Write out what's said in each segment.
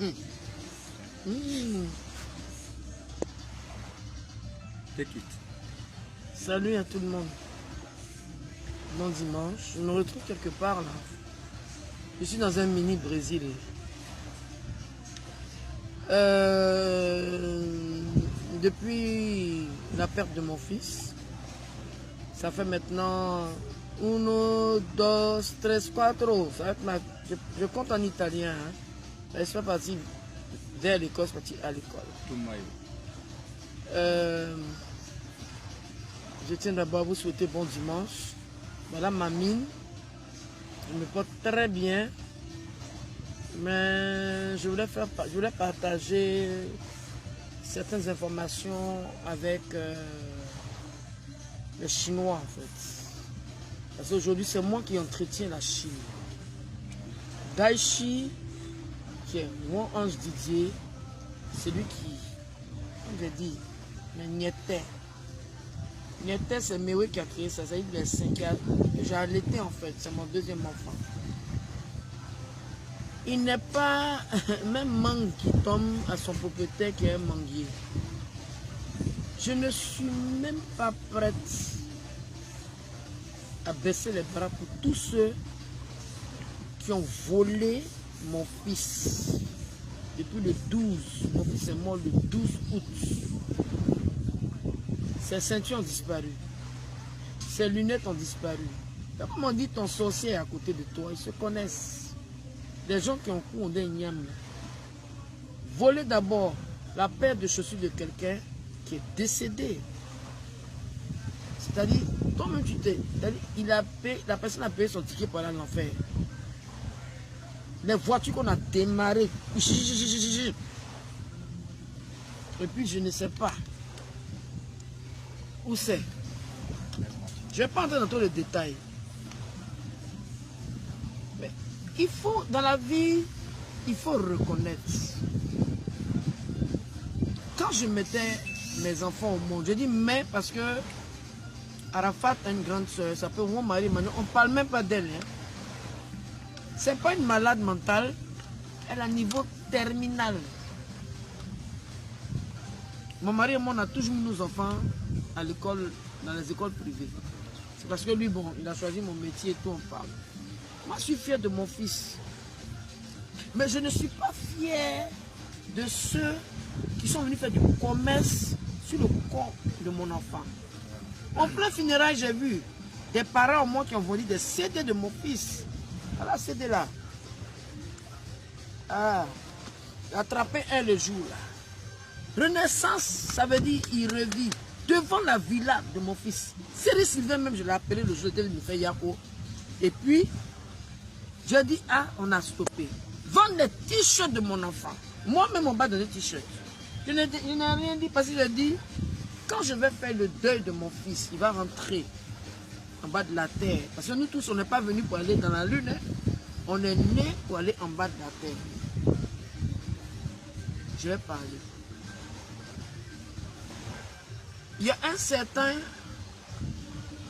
Take it. Salut à tout le monde. Bon dimanche. Je me retrouve quelque part là. Je suis dans un mini Brésil. Depuis la perte de mon fils, ça fait maintenant 1, 2, 3, 4. Ça va être je compte en italien. Hein. Je suis parti vers l'école, je suis parti à l'école. Je tiens d'abord à vous souhaiter bon dimanche. Voilà ma mine. Je me porte très bien. Mais je voulais partager certaines informations avec les Chinois en fait. Parce qu'aujourd'hui c'est moi qui entretiens la Chine. Daichi, qui est mon ange Didier, c'est lui qui, comme j'ai dit, mais Nieté. Nieté c'est Mewe qui a créé ça, ça veut dire les 5 ans. J'ai allaité en fait, c'est mon deuxième enfant. Il n'est pas même mangue qui tombe à son propriétaire qui est un manguier. Je ne suis même pas prête à baisser les bras pour tous ceux qui ont volé mon fils. Depuis le 12, mon fils est mort le 12 août. Ses ceintures ont disparu. Ses lunettes ont disparu. Comme on dit, ton sorcier est à côté de toi, ils se connaissent. Les gens qui ont couru ont des ignames. Voler d'abord la paire de chaussures de quelqu'un qui est décédé. C'est-à-dire, toi-même tu t'es. La personne a payé son ticket pour aller à l'enfer. Les voitures qu'on a démarrées. Et puis je ne sais pas où c'est. Je ne vais pas entrer dans tous les détails. Mais il faut, dans la vie, il faut reconnaître. Quand je mettais mes enfants au monde, je dis mais parce que Arafat a une grande soeur, ça peut mon mari, maintenant on ne parle même pas d'elle. Hein. C'est pas une malade mentale, elle a un niveau terminal. Mon mari et moi, on a toujours mis nos enfants à l'école, dans les écoles privées. C'est parce que lui, bon, il a choisi mon métier et tout, on parle. Moi, je suis fier de mon fils. Mais je ne suis pas fier de ceux qui sont venus faire du commerce sur le corps de mon enfant. En plein funérail, j'ai vu des parents au moins qui ont vendu des CD de mon fils. Voilà, CD là. Ah, attrapé un le jour là. Renaissance, ça veut dire il revit devant la villa de mon fils. Série Sylvain même, je l'ai appelé le jour de il me fait Yako. Et puis, j'ai dit, ah, on a stoppé. Vendre les t-shirts de mon enfant. Moi-même, on bat dans les t-shirts. Je n'ai rien dit parce que j'ai dit, quand je vais faire le deuil de mon fils, il va rentrer en bas de la terre. Parce que nous tous, on n'est pas venus pour aller dans la lune. Hein. On est nés pour aller en bas de la terre. Je vais parler. Il y a un certain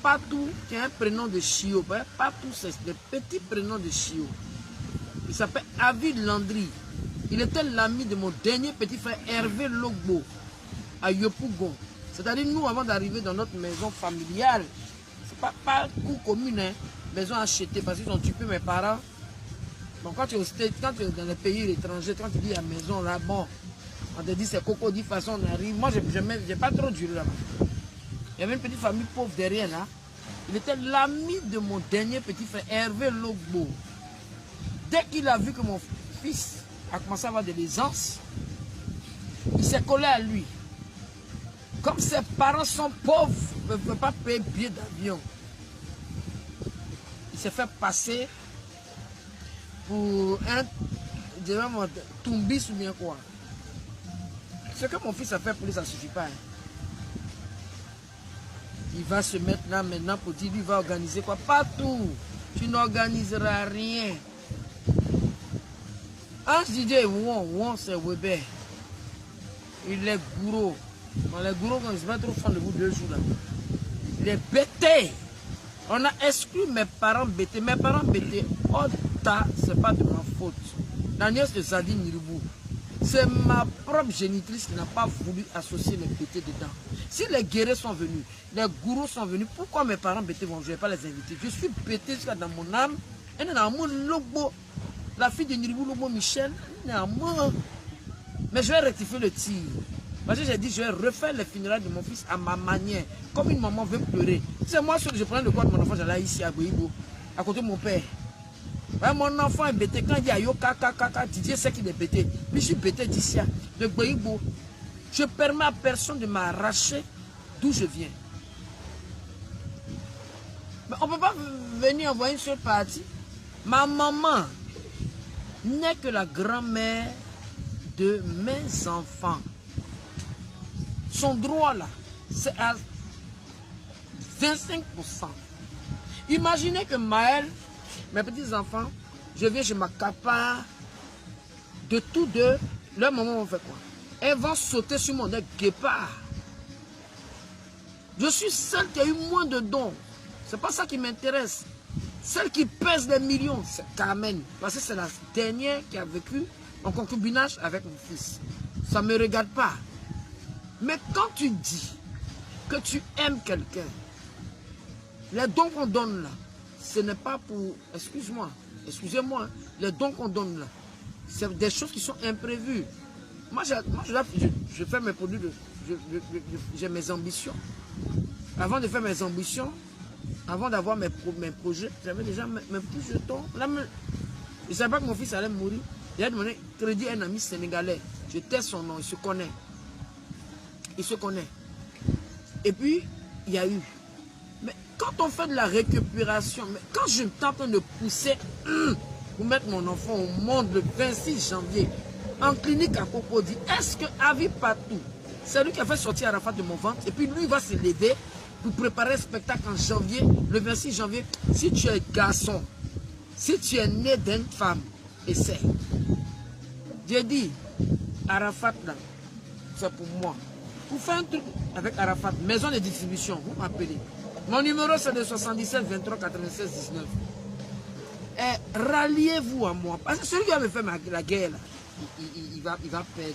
Patou qui a un prénom de Chio. Patou, c'est le petit prénom de Chio. Il s'appelle Avid Landry. Il était l'ami de mon dernier petit frère Hervé Logbo à Yopougon. C'est-à-dire nous, avant d'arriver dans notre maison familiale, c'est pas cour commune, hein, maison achetée parce qu'ils ont tué mes parents. Donc quand tu es dans les pays étrangers, quand tu dis à la maison là, bon, on te dit c'est coco, dit façon on arrive. Moi, j'ai pas trop duré là-bas. Il y avait une petite famille pauvre derrière là. Il était l'ami de mon dernier petit frère, Hervé Logbo. Dès qu'il a vu que mon fils a commencé à avoir de l'aisance, il s'est collé à lui. Comme ses parents sont pauvres, ne peuvent pas payer billet d'avion. Il s'est fait passer pour un Tumbis ou bien quoi. Ce que mon fils a fait pour lui, ça ne suffit pas. Hein. Il va se mettre là maintenant pour dire, lui, il va organiser quoi? Pas tout. Tu n'organiseras rien. Ange Didier, c'est Weber. Il est gourou. Les gourous, quand ils se mettent trop fan de vous 2 jours là. Il est bêté. On a exclu mes parents bêtés. Mes parents bêtés. Oh, c'est pas de ma faute. La nièce de Zadine Niribou. C'est ma propre génitrice qui n'a pas voulu associer les bêtés dedans. Si les guerriers sont venus, les gourous sont venus, pourquoi mes parents bêtés vont, je ne vais pas les inviter? Je suis bêté jusqu'à dans mon âme. Elle est dans mon lobo. La fille de Niribou Lobo Michel, elle est dans moi. Mais je vais rectifier le tir. Parce que j'ai dit, je vais refaire les funérailles de mon fils à ma manière. Comme une maman veut pleurer. C'est moi, je prenais le corps de mon enfant, j'allais ici à Boïbo, à côté de mon père. Ouais, mon enfant est bêté. Quand il y a yo, kaka, Didier sait qu'il est bêté. Puis je suis bêté d'ici, de Boïbo. Je permets à personne de m'arracher d'où je viens. Mais on ne peut pas venir envoyer une seule partie. Ma maman n'est que la grand-mère de mes enfants. Son droit là, c'est à 25%. Imaginez que Maël, mes petits-enfants, je viens, je m'accapare de tous deux. Leur maman vont faire quoi? Elles vont sauter sur mon nez guépard. Je suis celle qui a eu moins de dons. C'est pas ça qui m'intéresse. Celle qui pèse des millions, c'est Carmen. Parce que c'est la dernière qui a vécu en concubinage avec mon fils. Ça ne me regarde pas. Mais quand tu dis que tu aimes quelqu'un, les dons qu'on donne là, ce n'est pas pour... Excusez-moi, les dons qu'on donne là, c'est des choses qui sont imprévues. Moi, je fais mes produits, j'ai mes ambitions. Avant de faire mes ambitions, avant d'avoir mes projets, j'avais déjà mes petits jetons. Là, je ne savais pas que mon fils allait mourir. Il a demandé crédit à un ami sénégalais. Je tais son nom, il se connaît. Il se connaît. Et puis, il y a eu. Mais quand on fait de la récupération, mais quand je suis en train de pousser pour mettre mon enfant au monde le 26 janvier, en clinique à Cocody, est-ce que Avi Patou, c'est lui qui a fait sortir Arafat de mon ventre, et puis lui, il va se lever pour préparer un spectacle en janvier, le 26 janvier. Si tu es garçon, si tu es né d'une femme, essaie. J'ai dit, Arafat, là, c'est pour moi. Pour faire un truc avec Arafat, maison de distribution, vous m'appelez. Mon numéro, c'est le 77 23 96 19. Et ralliez-vous à moi. Parce que celui qui va me faire la guerre, là, il va perdre.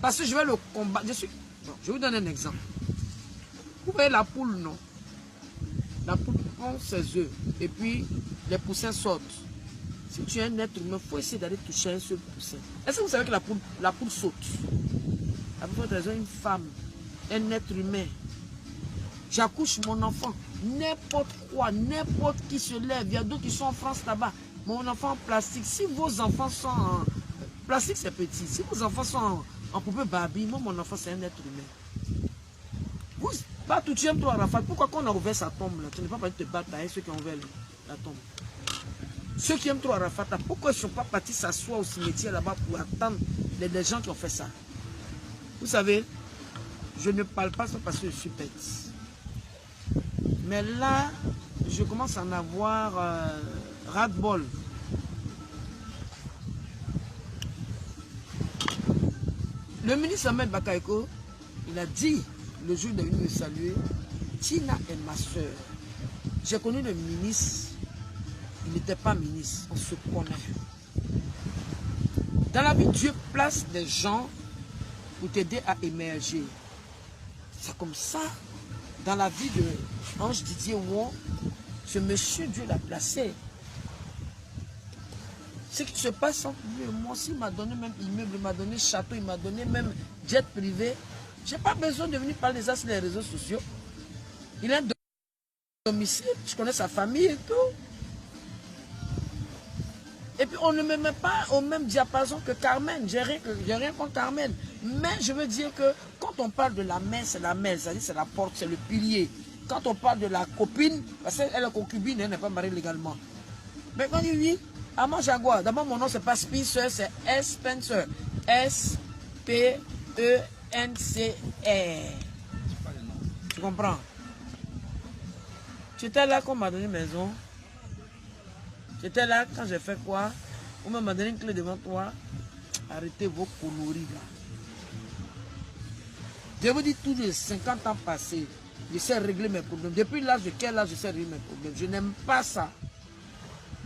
Parce que je vais le combattre. Je vais vous donner un exemple. Vous voyez la poule, non? La poule pond ses œufs. Et puis, les poussins sortent. Si tu es un être humain, il faut essayer d'aller toucher un seul poussin. Est-ce que vous savez que la poule saute? La poule saute, une femme, un être humain. J'accouche mon enfant. N'importe quoi, n'importe qui se lève. Il y a d'autres qui sont en France là-bas. Mon enfant en plastique. Si vos enfants sont en... Plastique, c'est petit. Si vos enfants sont en poupée Barbie, moi, mon enfant, c'est un être humain. Vous, pas tout, tu aimes toi, Arafat. Pourquoi quand on a ouvert sa tombe, là, tu n'es pas parti te battre avec ceux qui ont ouvert la tombe? Ceux qui aiment trop Arafat, pourquoi ils ne sont pas partis s'asseoir au cimetière là-bas pour attendre les gens qui ont fait ça? Vous savez, je ne parle pas ça parce que je suis bête. Mais là, je commence à en avoir ras-le-bol. Le ministre Ahmed Bakaïko, il a dit, le jour où il est venu me saluer, Tina est ma soeur. J'ai connu le ministre, il n'était pas ministre, on se connaît. Dans la vie, Dieu place des gens pour t'aider à émerger. C'est comme ça. Dans la vie de Ange Didier Ouon, ce monsieur, Dieu l'a placé. Ce qui se passe entre lui et moi, s'il m'a donné même immeuble, il m'a donné château, il m'a donné même jet privé, je n'ai pas besoin de venir parler de ça sur les réseaux sociaux. Il a un domicile, je connais sa famille et tout. Et puis on ne me met pas au même diapason que Carmen. J'ai rien contre Carmen. Mais je veux dire que quand on parle de la mère, c'est la mère, c'est-à-dire c'est la porte, c'est le pilier. Quand on parle de la copine, parce qu'elle est concubine, elle n'est pas mariée légalement. Mais quand on dit oui, Amand Jaguar, d'abord mon nom c'est pas Spencer, c'est S. Spencer. S-P-E-N-C-R. Tu comprends? J'étais là quand on m'a donné maison. J'étais là quand j'ai fait quoi? On m'a donné une clé devant toi. Arrêtez vos conneries là. Je vous dis, tous les 50 ans passés, je sais régler mes problèmes. Depuis l'âge de quel âge je sais régler mes problèmes? Je n'aime pas ça.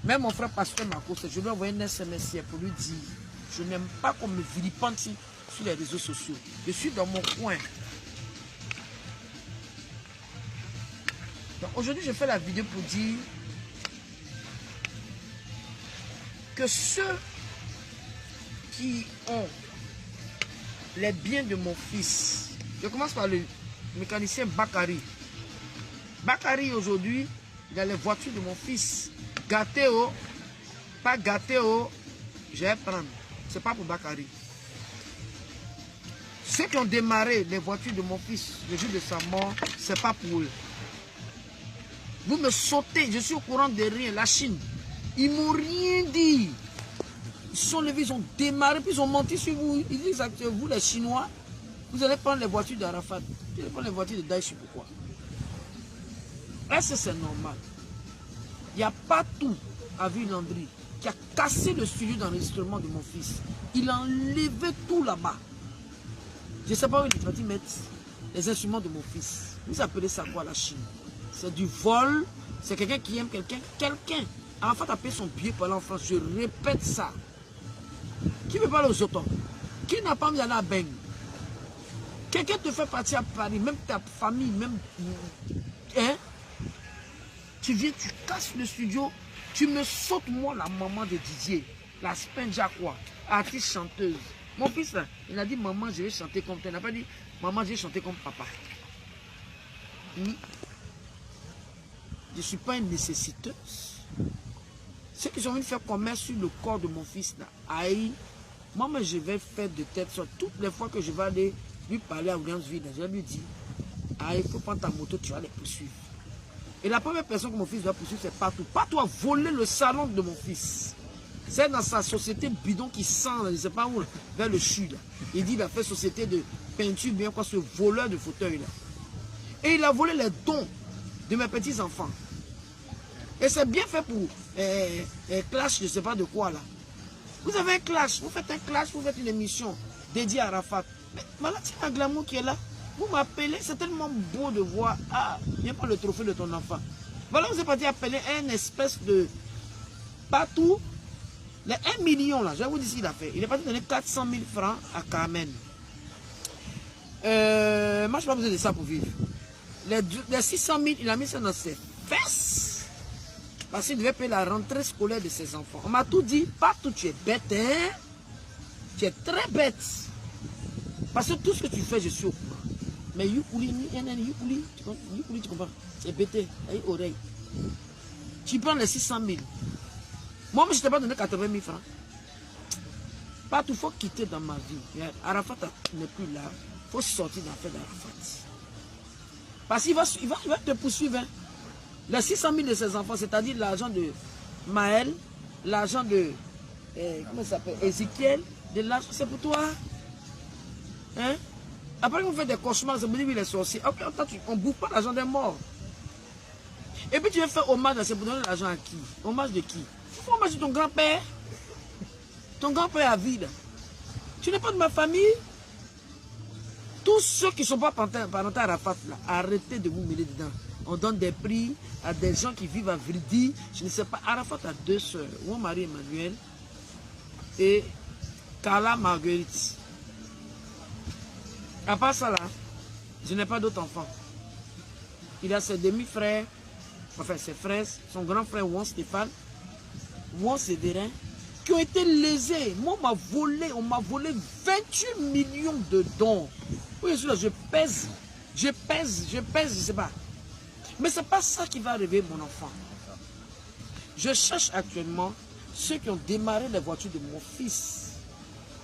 Même mon frère pasteur Marcos, je lui ai envoyé un SMS pour lui dire Je n'aime pas qu'on me vilipende sur les réseaux sociaux. Je suis dans mon coin. Donc aujourd'hui, je fais la vidéo pour dire que ceux qui ont les biens de mon fils, je commence par le mécanicien Bakary. Bakary aujourd'hui, il a les voitures de mon fils. Gâté oh, pas gâté oh, je vais prendre. C'est pas pour Bakary. Ceux qui ont démarré les voitures de mon fils le jour de sa mort, c'est pas pour eux. Vous me sautez, je suis au courant de rien. La Chine, ils m'ont rien dit. Ils sont levés, ils ont démarré, puis ils ont menti sur vous. Ils disent que vous, les Chinois, vous allez prendre les voitures d'Arafat. Vous allez prendre les voitures de Daesh, pourquoi? Est-ce que c'est normal? Il y a Patou à Ville-Landry qui a cassé le studio d'enregistrement de mon fils. Il a enlevé tout là-bas. Je ne sais pas où il va mettre les instruments de mon fils. Vous appelez ça quoi la Chine? C'est du vol. C'est quelqu'un qui aime quelqu'un. Quelqu'un. Arafat a payé son billet pour aller en France. Je répète ça. Qui veut parler aux autres? Qui n'a pas envie d'aller à Beng? Quelqu'un te fait partir à Paris, même ta famille, même... Hein? Tu viens, tu casses le studio, tu me sautes moi la maman de Didier, la Spenja quoi, artiste chanteuse. Mon fils là, il a dit maman je vais chanter comme toi, il n'a pas dit maman je vais chanter comme papa. Je ne suis pas une nécessiteuse. Ceux qui sont venus faire commerce sur le corps de mon fils là, aïe, moi je vais faire de tête sur toutes les fois que je vais aller lui parler à Williamsville, je vais lui dire, aïe, il faut prendre ta moto, tu vas les poursuivre. Et la première personne que mon fils va poursuivre, c'est Patou. Patou a volé le salon de mon fils. C'est dans sa société bidon qui sent, je ne sais pas où, vers le sud. Il dit, il va faire société de peinture, bien quoi, ce voleur de fauteuil là. Et il a volé les dons de mes petits-enfants. Et c'est bien fait pour clash, je ne sais pas de quoi là. Vous avez un clash, vous faites un clash, vous faites une émission dédiée à Arafat. Mais voilà, c'est un glamour qui est là. Vous m'appelez, c'est tellement beau de voir. Ah, viens prendre le trophée de ton enfant. Voilà, vous êtes parti appeler un espèce de Patou. Les 1 million là, je vais vous dire ce qu'il a fait. Il est parti donner 400 000 francs à Carmen. Moi, je n'ai pas besoin de ça pour vivre. Les 600 000, il a mis ça dans ses fesses. Parce qu'il devait payer la rentrée scolaire de ses enfants. On m'a tout dit, Patou, tu es bête, hein? Tu es très bête. Parce que tout ce que tu fais, je suis au courant. Mais Yukuli, tu comprends? C'est bêté, avec oreille. Tu prends les 600 000. Moi, je ne t'ai pas donné 80 000 francs. Pas tout, il faut quitter dans ma vie. Arafat n'est plus là. Il faut sortir dans l'affaire d'Arafat. Parce qu'il va te poursuivre. Hein. Les 600 000 de ses enfants, c'est-à-dire l'argent de Maël, l'argent de comment ça s'appelle, Ézéchiel, de l'argent, c'est pour toi. Hein? Après qu'on fait des cauchemars, c'est pour dire les sorciers. Okay, on ne bouffe pas l'argent des morts. Et puis tu veux faire hommage, c'est pour donner l'argent à qui? Hommage de qui? Tu fais hommage de ton grand-père. Ton grand-père a vie. Tu n'es pas de ma famille. Tous ceux qui ne sont pas parentés à Arafat, là, arrêtez de vous mêler dedans. On donne des prix à des gens qui vivent à Vridi. Je ne sais pas. Arafat a 2 soeurs. Mon mari Emmanuel et Carla Marguerite. À part ça là, je n'ai pas d'autres enfants. Il a ses demi-frères, enfin ses frères, son grand frère Juan Stéphane, Juan Cédérin, qui ont été lésés. Moi, on m'a volé 28 millions de dons. Oui, je pèse, je sais pas. Mais ce n'est pas ça qui va arriver, mon enfant. Je cherche actuellement ceux qui ont démarré les voitures de mon fils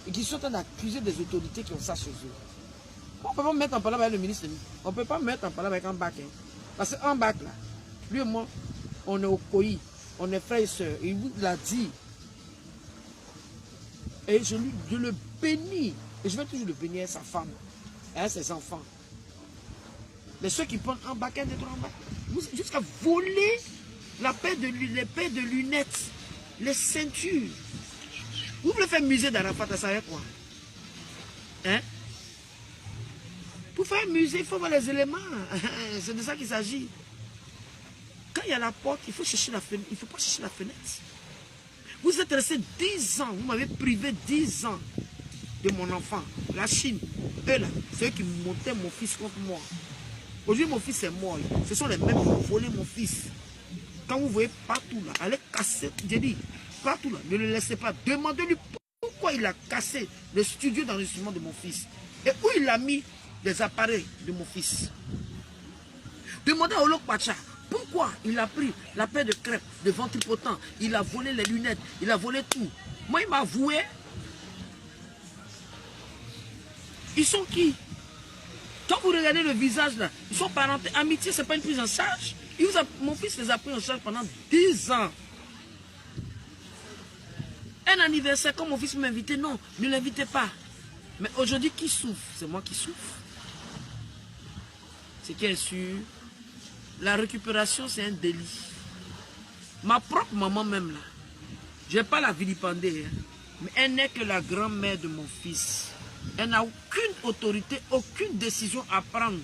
et qui sont en train d'accuser des autorités qui ont ça chez eux. On ne peut pas mettre en parole avec le ministre. On ne peut pas mettre en parole avec un bac. Hein. Parce qu'un bac, là, lui et moi, on est au COI, on est frères et sœurs. Il vous l'a dit. Et je le bénis. Et je vais toujours le bénir, sa femme, et ses enfants. Mais ceux qui prennent un bac, un autre en bac, jusqu'à voler les paires de lunettes, les ceintures. Vous voulez faire musée d'Arafat, ça savez quoi? Hein? Pour faire un musée, il faut voir les éléments. C'est de ça qu'il s'agit. Quand il y a la porte, il faut chercher la fenêtre. Il ne faut pas chercher la fenêtre. Vous êtes resté 10 ans, vous m'avez privé 10 ans de mon enfant. La Chine, eux là, c'est eux qui montaient mon fils contre moi. Aujourd'hui, mon fils est mort. Ce sont les mêmes qui ont volé mon fils. Quand vous voyez partout là, allez casser, j'ai dit, partout là, ne le laissez pas. Demandez-lui pourquoi il a cassé le studio d'enregistrement de mon fils. Et où il a mis les appareils de mon fils. Demandez à Olo Pacha pourquoi il a pris la paire de crêpes, de ventripotent, il a volé les lunettes, il a volé tout. Moi, il m'a avoué. Ils sont qui? Quand vous regardez le visage là, ils sont parentés. Amitié, c'est pas une prise en charge. Mon fils les a pris en charge pendant 10 ans. Un anniversaire, quand mon fils m'invitait, non, ne l'invitez pas. Mais aujourd'hui, qui souffre? C'est moi qui souffre. Ce qui est sûr, la récupération, c'est un délit. Ma propre maman même là, je ne vais pas la vilipender, hein, mais elle n'est que la grand-mère de mon fils. Elle n'a aucune autorité, aucune décision à prendre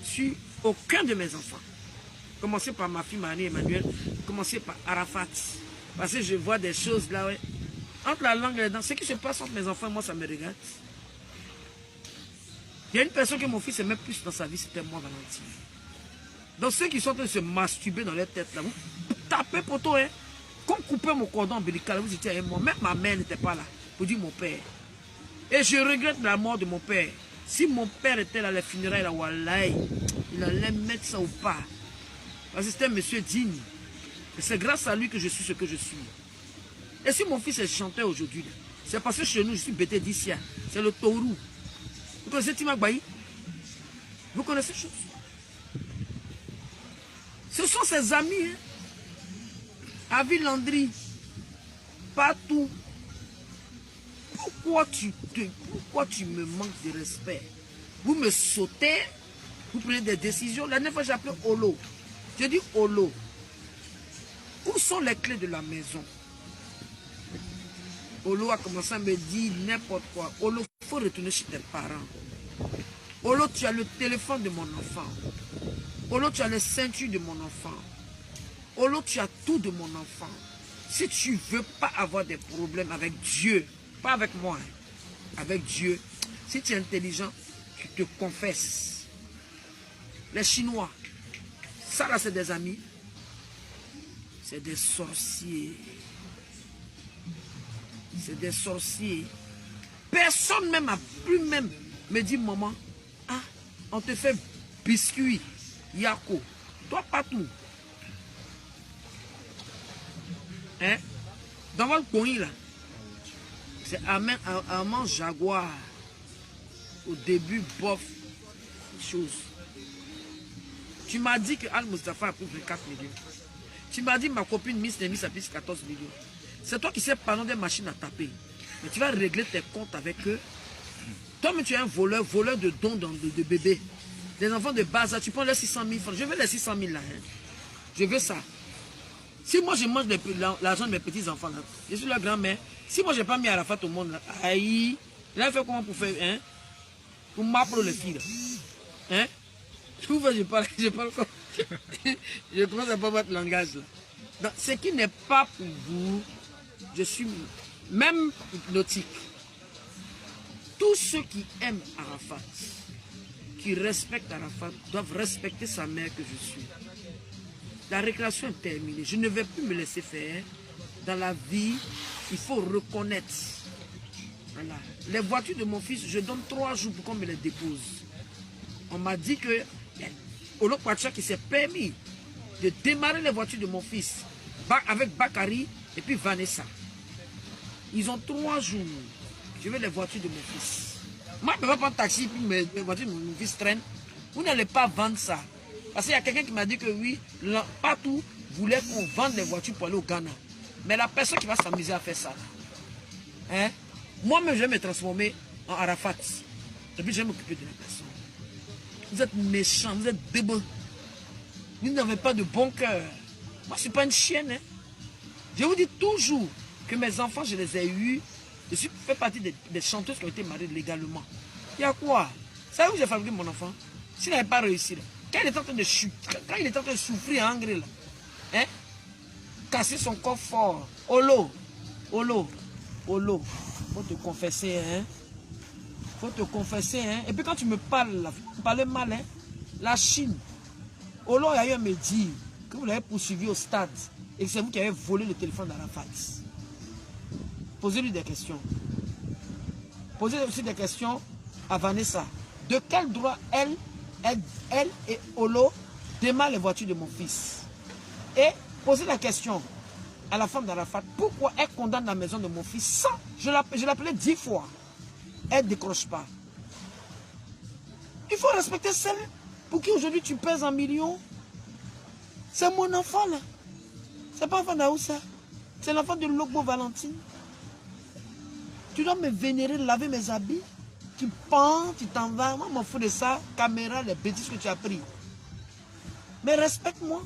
sur aucun de mes enfants. Commencez par ma fille Marie-Emmanuel, commencez par Arafat. Parce que je vois des choses là, ouais. Entre la langue et les dents, ce qui se passe entre mes enfants, moi ça me regarde. Il y a une personne que mon fils aimait plus dans sa vie, c'était moi, Valentine. Donc ceux qui sont en train de se masturber dans leur tête là, vous tapez poteau, hein. Comme couper mon cordon ombilical, vous étiez avec moi. Même ma mère n'était pas là pour dire mon père. Et je regrette la mort de mon père. Si mon père était là, les funérailles, là, wallahi, il allait mettre ça au pas. Parce que c'était un monsieur digne. Et c'est grâce à lui que je suis ce que je suis. Et si mon fils est chanteur aujourd'hui, c'est parce que chez nous, je suis bêté d'ici. C'est le Tourou. Vous connaissez Tima Gbaï? Vous connaissez chose? Ce sont ses amis. Hein? Avi Landry. Partout. Pourquoi tu me manques de respect? Vous me sautez, vous prenez des décisions. La dernière fois, j'ai appelé Olo. Je dis Olo, où sont les clés de la maison? Olo a commencé à me dire n'importe quoi. Olo, il faut retourner chez tes parents. Olo, tu as le téléphone de mon enfant. Olo, tu as les ceintures de mon enfant. Olo, tu as tout de mon enfant. Si tu ne veux pas avoir des problèmes avec Dieu, pas avec moi, hein, avec Dieu, si tu es intelligent, tu te confesses. Les Chinois, ça là c'est des amis, c'est des sorciers. C'est des sorciers. Personne même a plus même me dit maman, ah, on te fait biscuit, yako, toi partout. Hein? Dans votre coin là, c'est Armand Jaguar. Au début, bof, chose. Tu m'as dit que Al Mustafa a pris 24 millions. Tu m'as dit ma copine Miss Nemis a pris 14 millions. C'est toi qui sais parler des machines à taper. Mais tu vas régler tes comptes avec eux. Toi, mais tu es un voleur de dons de bébés. Des enfants de base, tu prends les 600 000 francs. Je veux les 600 000 là. Hein. Je veux ça. Si moi je mange l'argent de mes petits-enfants là, je suis la grand-mère. Si moi je n'ai pas mis Arafat au monde là, aïe, il a fait comment pour faire, hein? Pour m'apprendre les filles là. Hein? Je parle comme. Je commence à pas votre langage là. Donc, ce qui n'est pas pour vous, je suis même hypnotique. Tous ceux qui aiment Arafat, qui respectent Arafat, doivent respecter sa mère que je suis. La récréation est terminée. Je ne vais plus me laisser faire. Dans la vie, il faut reconnaître. Voilà. Les voitures de mon fils, je donne 3 jours pour qu'on me les dépose. On m'a dit que Olo Pacha qui s'est permis de démarrer les voitures de mon fils avec Bakary et puis Vanessa. Ils ont 3 jours. Je veux les voitures de mon fils. Moi, je ne peux pas prendre taxi puis mes voitures de mon fils traînent. Vous n'allez pas vendre ça. Parce qu'il y a quelqu'un qui m'a dit que oui, partout, voulait qu'on vende les voitures pour aller au Ghana. Mais la personne qui va s'amuser à faire ça, hein? Moi-même, je vais me transformer en Arafat. Et puis, je vais m'occuper de la personne. Vous êtes méchants, vous êtes débiles. Vous n'avez pas de bon cœur. Moi, je ne suis pas une chienne. Hein? Je vous dis toujours que mes enfants, je les ai eus. Je fais partie des chanteuses qui ont été mariées légalement. Il y a quoi? C'est où j'ai fabriqué mon enfant? S'il n'avait pas réussi, là. Quand il est en train de souffrir en Angleterre, hein? Casser son corps fort, Olo, Olo, faut te confesser, hein. Faut te confesser, hein. Et puis quand tu me parles, là, vous parlez mal, hein. La Chine. Olo a eu à me dire que vous l'avez poursuivi au stade et que c'est vous qui avez volé le téléphone d'Arafat. Posez-lui des questions. Posez aussi des questions à Vanessa. De quel droit elle et Olo démarrent les voitures de mon fils? Et posez la question à la femme d'Arafat. Pourquoi elle condamne la maison de mon fils sans... Je l'appelais 10 fois. Elle ne décroche pas. Il faut respecter celle pour qui aujourd'hui tu pèses en millions. C'est mon enfant là. C'est pas l'enfant d'Aoussa. C'est l'enfant de Logbo Valentine. Tu dois me vénérer, laver mes habits. Tu pends, tu t'en vas. Moi, je m'en fous de ça. Caméra, les bêtises que tu as pris. Mais respecte-moi.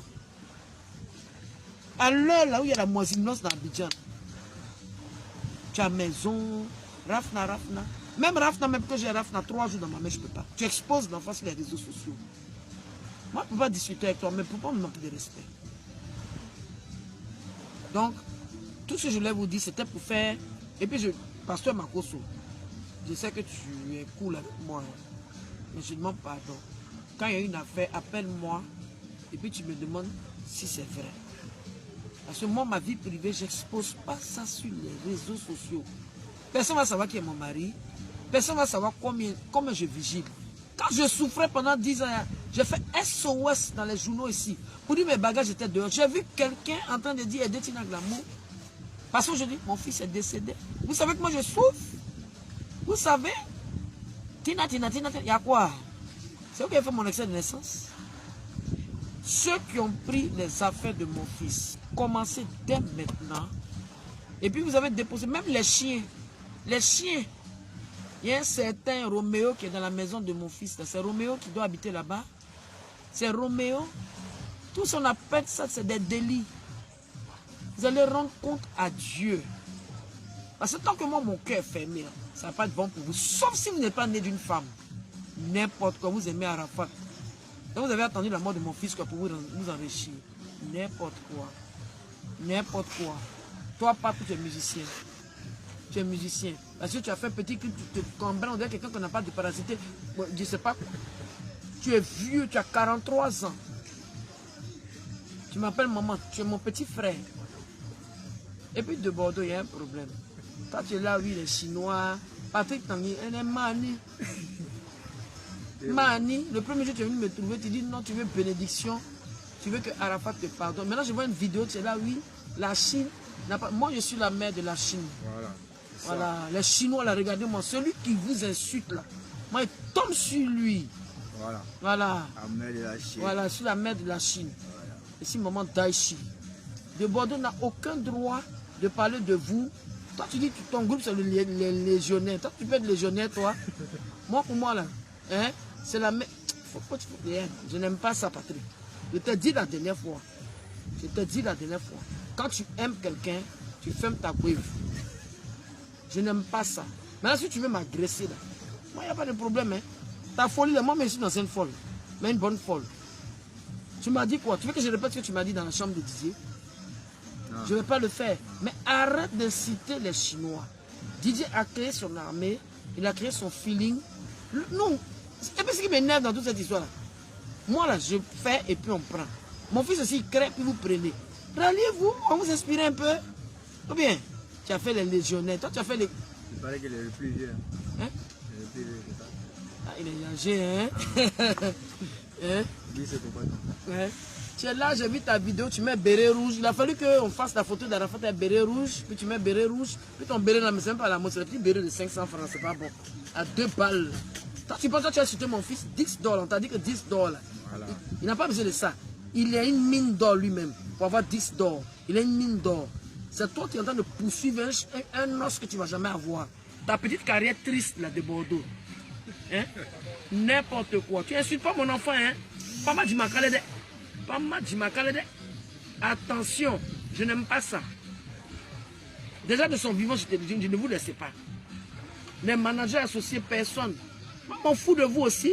À l'heure là où il y a la moisinose dans Abidjan, tu as maison, Rafna. Même Rafna, même que j'ai Rafna 3 jours dans ma main, je ne peux pas. Tu exposes l'enfant sur les réseaux sociaux. Moi, je ne peux pas discuter avec toi, mais pourquoi me manquer de respect? Donc, tout ce que je voulais vous dire, c'était pour faire... Et puis, Pasteur Makoso, je sais que tu es cool avec moi, mais je demande pardon. Quand il y a une affaire, appelle-moi, et puis tu me demandes si c'est vrai. Parce que moi, ma vie privée, je n'expose pas ça sur les réseaux sociaux. Personne ne va savoir qui est mon mari. Personne ne va savoir comment je vigile. Quand je souffrais pendant 10 ans, j'ai fait SOS dans les journaux ici. Pour dire mes bagages étaient dehors. J'ai vu quelqu'un en train de dire aider Tina Glamour. Parce que je dis, mon fils est décédé. Vous savez que moi je souffre? Vous savez? Tina, il y a quoi? C'est vous qui avez fait mon excès de naissance. Ceux qui ont pris les affaires de mon fils, commencez dès maintenant. Et puis vous avez déposé, même les chiens. Les chiens. Il y a un certain Roméo qui est dans la maison de mon fils. C'est Roméo qui doit habiter là-bas. C'est Roméo. Tout ce qu'on appelle ça, c'est des délits. Vous allez rendre compte à Dieu. Parce que tant que moi, mon cœur est fermé, ça ne va pas être bon pour vous. Sauf si vous n'êtes pas né d'une femme. N'importe quoi, vous aimez Arafat. Donc vous avez attendu la mort de mon fils pour vous enrichir. N'importe quoi. N'importe quoi. Toi, papa, tu es musicien. Tu es musicien. Parce que tu as fait petit que tu te combats, on dirait quelqu'un qui n'a pas de parasité. Je ne sais pas. Tu es vieux, tu as 43 ans. Tu m'appelles maman, tu es mon petit frère. Et puis de Bordeaux, il y a un problème. Toi, tu es là, oui, les Chinois. Patrick Tanguy, elle est Mani. Mani, le premier jour, tu es venu me trouver, tu dis non, tu veux bénédiction. Tu veux que Arafat te pardonne. Maintenant, je vois une vidéo, tu es là, oui, la Chine. Pas... Moi, je suis la mère de la Chine. Voilà. Les Chinois, là, regardez-moi. Celui qui vous insulte, là, moi, il tombe sur lui. Voilà. La mère de la Chine. Voilà, je suis la mère de la Chine. Voilà. Ici, maman Daichi. De Bordeaux n'a aucun droit de parler de vous. Toi, tu dis que ton groupe, c'est les légionnaires. Toi, tu peux être légionnaire, toi. Moi, pour moi, là, hein, c'est la mère. Je n'aime pas ça, Patrick. Je t'ai dit la dernière fois. Quand tu aimes quelqu'un, tu fermes ta bouille. Je n'aime pas ça. Maintenant, si tu veux m'agresser, là, moi, il n'y a pas de problème. Hein. Ta folie, là, moi, je suis dans une folle. Mais une bonne folle. Tu m'as dit quoi? Tu veux que je répète ce que tu m'as dit dans la chambre de Didier? Non. Je ne vais pas le faire. Mais arrête d'inciter les Chinois. Didier a créé son armée. Il a créé son feeling. Non. Et puis ce qui m'énerve dans toute cette histoire-là. Moi, là, je fais et puis on prend. Mon fils aussi, il crée, puis vous prenez. Ralliez-vous, on vous inspire un peu. Ou bien, tu as fait les légionnaires. Toi, tu as fait les... Il paraît qu'il est le plus vieux. Hein? Il est le plus vieux que ça. Ah, il est âgé, hein? Hein? Dis ce qu'on hein? Tu es là, j'ai vu ta vidéo, tu mets béret rouge. Il a fallu qu'on fasse la photo d'Arafat avec béret rouge, puis tu mets béret rouge, puis ton béret là, mais c'est même pas la mode, c'est le petit béret de 500 francs, c'est pas bon. À 2 balles. Toi, tu penses que tu as insulté mon fils, 10 $, on t'a dit que 10 $. Voilà. Il n'a pas besoin de ça. Il a une mine d'or lui-même pour avoir 10 $. Il a une mine d'or. C'est toi qui es en train de poursuivre un os que tu ne vas jamais avoir. Ta petite carrière triste là de Bordeaux. Hein? N'importe quoi. Tu insultes pas mon enfant, hein? Pama Dimakalede. Pama Dimakalede. Attention, je n'aime pas ça. Déjà de son vivant, je ne vous laisse pas. Les managers associés, personne. Moi, je m'en fous de vous aussi.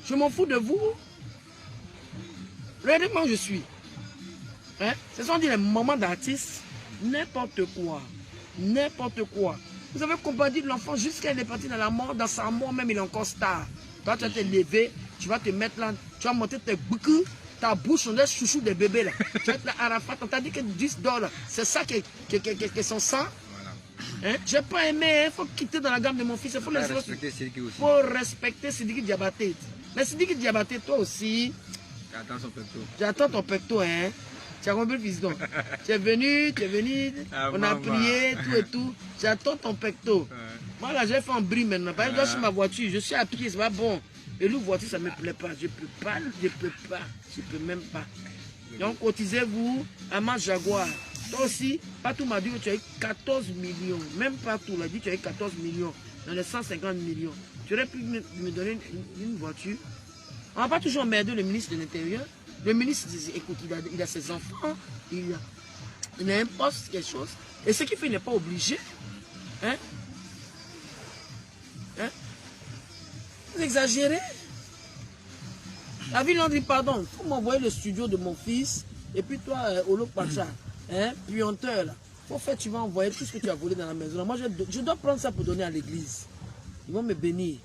Je m'en fous de vous. Regardez comment je suis. Hein? Ce sont les moments d'artistes. N'importe quoi. N'importe quoi. Vous avez compris de l'enfant jusqu'à il est parti dans la mort, dans sa mort même, il est encore star. Toi, tu vas te lever, tu vas te mettre là, tu vas monter tes boucles, ta bouche, on est chouchou des bébés là. Tu vas être là, Arafat, on t'a dit que 10 $, c'est ça qui est son sang. Hein? J'ai pas aimé, il faut quitter dans la gamme de mon fils. Il faut respecter Sidiki aussi. faut respecter Sidiki Diabaté. Mais Sidiki Diabaté, toi aussi. J'attends son pecto. J'attends ton pecto, hein. Tu as compris, fils donc. Tu es venu, ah, on a prié, tout et tout. J'attends ton pecto. Moi là, j'ai fait un bris maintenant. Par exemple, je suis ma voiture, je suis à pied, c'est pas bon. Et l'eau voiture, ça ne me plaît pas. Je peux pas, je peux même pas. Donc, cotisez-vous à ma Jaguar. Toi aussi, Patou m'a dit que tu as eu 14 millions. Même Patou l'a dit que tu as eu 14 millions dans les 150 millions. Tu aurais pu me donner une voiture. On ne va pas toujours emmerder le ministre de l'Intérieur. Le ministre, écoute, il a ses enfants, il a un poste, quelque chose. Et ce qu'il fait, il n'est pas obligé. Hein? Hein? Vous exagérez. La ville en dit pardon. Il faut m'envoyer le studio de mon fils. Et puis toi, Olo Pacha, hein, puanteur là. Faut faire, tu vas envoyer tout ce que tu as volé dans la maison. Moi, je dois prendre ça pour donner à l'église. Ils vont me bénir.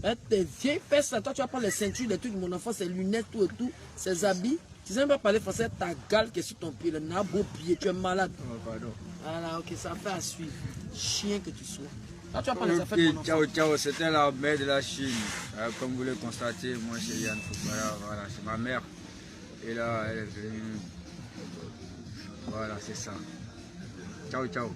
Hein, tes vieilles fesses là, toi tu vas prendre les ceintures, les trucs de mon enfant, ses lunettes, tout et tout, ses habits. Tu sais même pas parler français, ta gale qui est sur ton pied, le nabo pied, tu es malade. Oh, pardon. Voilà, ok, ça fait à suivre. Chien que tu sois. Là, tu vas prendre les affaires de mon enfant. Ciao, ciao, c'était la mère de la Chine. Comme vous l'avez constaté, moi c'est Yann Foucault, voilà, c'est ma mère. Et là, elle est venue. Voilà, c'est ça. Ciao, ciao.